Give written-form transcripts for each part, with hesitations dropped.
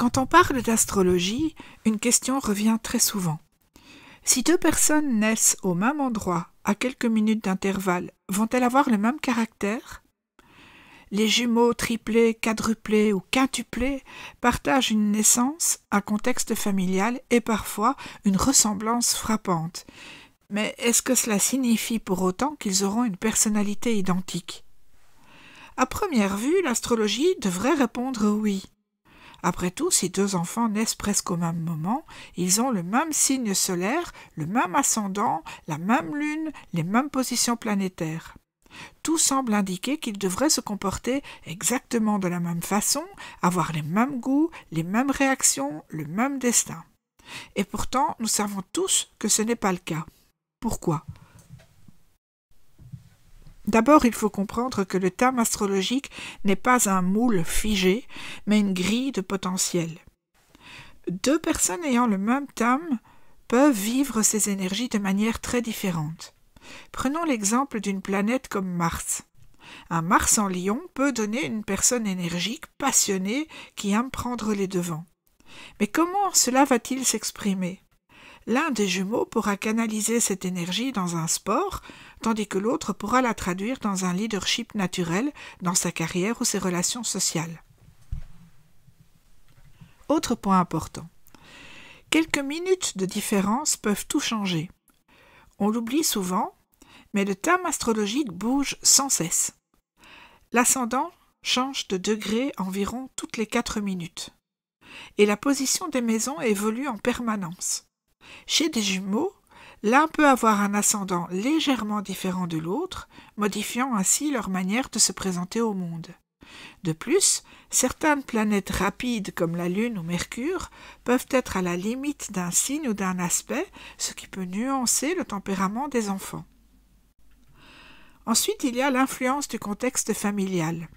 Quand on parle d'astrologie, une question revient très souvent. Si deux personnes naissent au même endroit, à quelques minutes d'intervalle, vont-elles avoir le même caractère? Les jumeaux triplés, quadruplés ou quintuplés partagent une naissance, un contexte familial et parfois une ressemblance frappante. Mais est-ce que cela signifie pour autant qu'ils auront une personnalité identique? À première vue, l'astrologie devrait répondre oui. Après tout, si deux enfants naissent presque au même moment, ils ont le même signe solaire, le même ascendant, la même lune, les mêmes positions planétaires. Tout semble indiquer qu'ils devraient se comporter exactement de la même façon, avoir les mêmes goûts, les mêmes réactions, le même destin. Et pourtant, nous savons tous que ce n'est pas le cas. Pourquoi ? D'abord, il faut comprendre que le thème astrologique n'est pas un moule figé, mais une grille de potentiel. Deux personnes ayant le même thème peuvent vivre ces énergies de manière très différente. Prenons l'exemple d'une planète comme Mars. Un Mars en Lion peut donner une personne énergique, passionnée, qui aime prendre les devants. Mais comment cela va-t-il s'exprimer ? L'un des jumeaux pourra canaliser cette énergie dans un sport, tandis que l'autre pourra la traduire dans un leadership naturel, dans sa carrière ou ses relations sociales. Autre point important. Quelques minutes de différence peuvent tout changer. On l'oublie souvent, mais le thème astrologique bouge sans cesse. L'ascendant change de degré environ toutes les 4 minutes. Et la position des maisons évolue en permanence. Chez des jumeaux, l'un peut avoir un ascendant légèrement différent de l'autre, modifiant ainsi leur manière de se présenter au monde. De plus, certaines planètes rapides comme la Lune ou Mercure peuvent être à la limite d'un signe ou d'un aspect, ce qui peut nuancer le tempérament des enfants. Ensuite, il y a l'influence du contexte familial.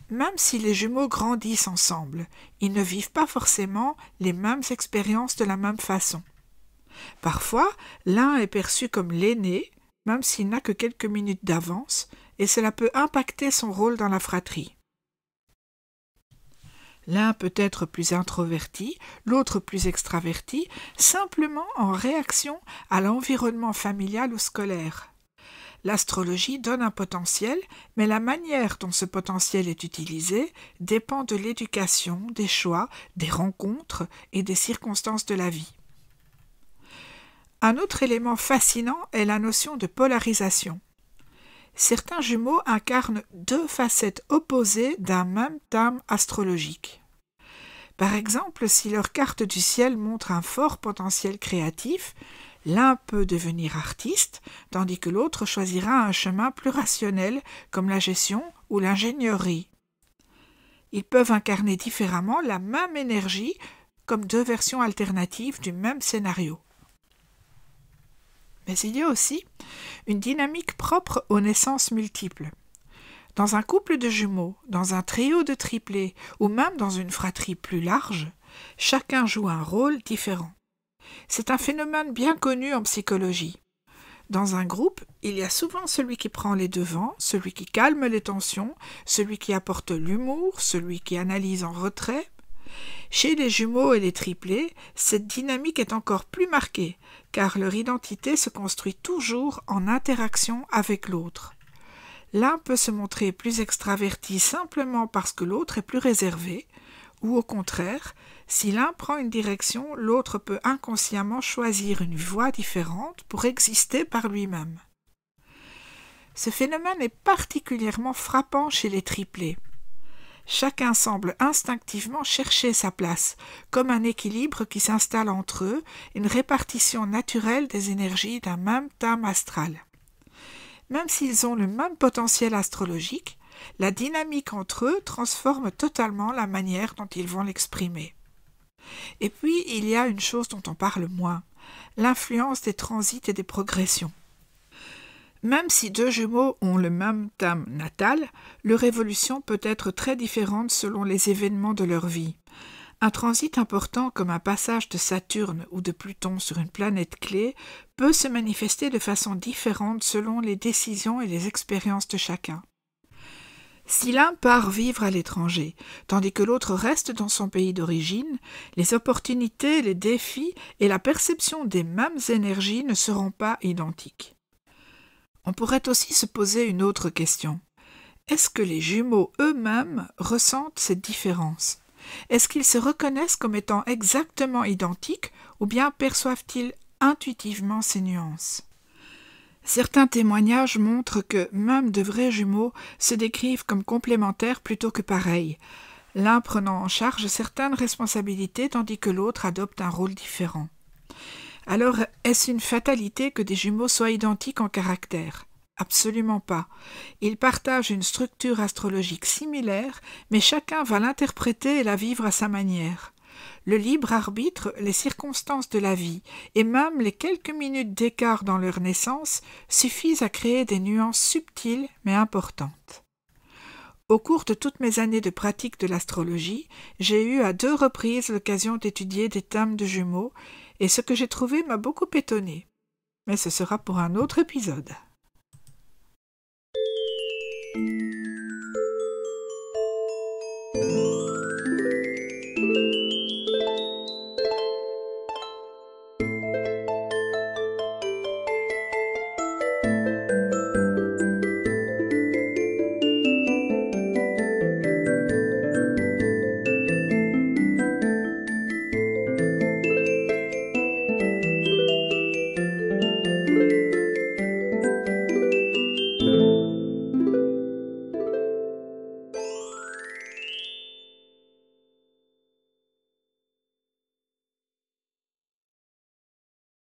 Même si les jumeaux grandissent ensemble, ils ne vivent pas forcément les mêmes expériences de la même façon. Parfois, l'un est perçu comme l'aîné, même s'il n'a que quelques minutes d'avance, et cela peut impacter son rôle dans la fratrie. L'un peut être plus introverti, l'autre plus extraverti, simplement en réaction à l'environnement familial ou scolaire. L'astrologie donne un potentiel, mais la manière dont ce potentiel est utilisé dépend de l'éducation, des choix, des rencontres et des circonstances de la vie. Un autre élément fascinant est la notion de polarisation. Certains jumeaux incarnent deux facettes opposées d'un même thème astrologique. Par exemple, si leur carte du ciel montre un fort potentiel créatif, l'un peut devenir artiste, tandis que l'autre choisira un chemin plus rationnel comme la gestion ou l'ingénierie. Ils peuvent incarner différemment la même énergie comme deux versions alternatives du même scénario. Mais il y a aussi une dynamique propre aux naissances multiples. Dans un couple de jumeaux, dans un trio de triplés ou même dans une fratrie plus large, chacun joue un rôle différent. C'est un phénomène bien connu en psychologie. Dans un groupe, il y a souvent celui qui prend les devants, celui qui calme les tensions, celui qui apporte l'humour, celui qui analyse en retrait. Chez les jumeaux et les triplés, cette dynamique est encore plus marquée, car leur identité se construit toujours en interaction avec l'autre. L'un peut se montrer plus extraverti simplement parce que l'autre est plus réservé, ou au contraire, si l'un prend une direction, l'autre peut inconsciemment choisir une voie différente pour exister par lui-même. Ce phénomène est particulièrement frappant chez les triplés. Chacun semble instinctivement chercher sa place, comme un équilibre qui s'installe entre eux, une répartition naturelle des énergies d'un même thème astral. Même s'ils ont le même potentiel astrologique, la dynamique entre eux transforme totalement la manière dont ils vont l'exprimer. Et puis, il y a une chose dont on parle moins, l'influence des transits et des progressions. Même si deux jumeaux ont le même thème natal, leur évolution peut être très différente selon les événements de leur vie. Un transit important comme un passage de Saturne ou de Pluton sur une planète clé peut se manifester de façon différente selon les décisions et les expériences de chacun. Si l'un part vivre à l'étranger, tandis que l'autre reste dans son pays d'origine, les opportunités, les défis et la perception des mêmes énergies ne seront pas identiques. On pourrait aussi se poser une autre question. Est-ce que les jumeaux eux-mêmes ressentent ces différences? Est-ce qu'ils se reconnaissent comme étant exactement identiques ou bien perçoivent-ils intuitivement ces nuances? Certains témoignages montrent que même de vrais jumeaux se décrivent comme complémentaires plutôt que pareils, l'un prenant en charge certaines responsabilités tandis que l'autre adopte un rôle différent. Alors, est-ce une fatalité que des jumeaux soient identiques en caractère? Absolument pas. Ils partagent une structure astrologique similaire, mais chacun va l'interpréter et la vivre à sa manière. Le libre arbitre, les circonstances de la vie et même les quelques minutes d'écart dans leur naissance suffisent à créer des nuances subtiles mais importantes. Au cours de toutes mes années de pratique de l'astrologie, j'ai eu à 2 reprises l'occasion d'étudier des thèmes de jumeaux et ce que j'ai trouvé m'a beaucoup étonné. Mais ce sera pour un autre épisode.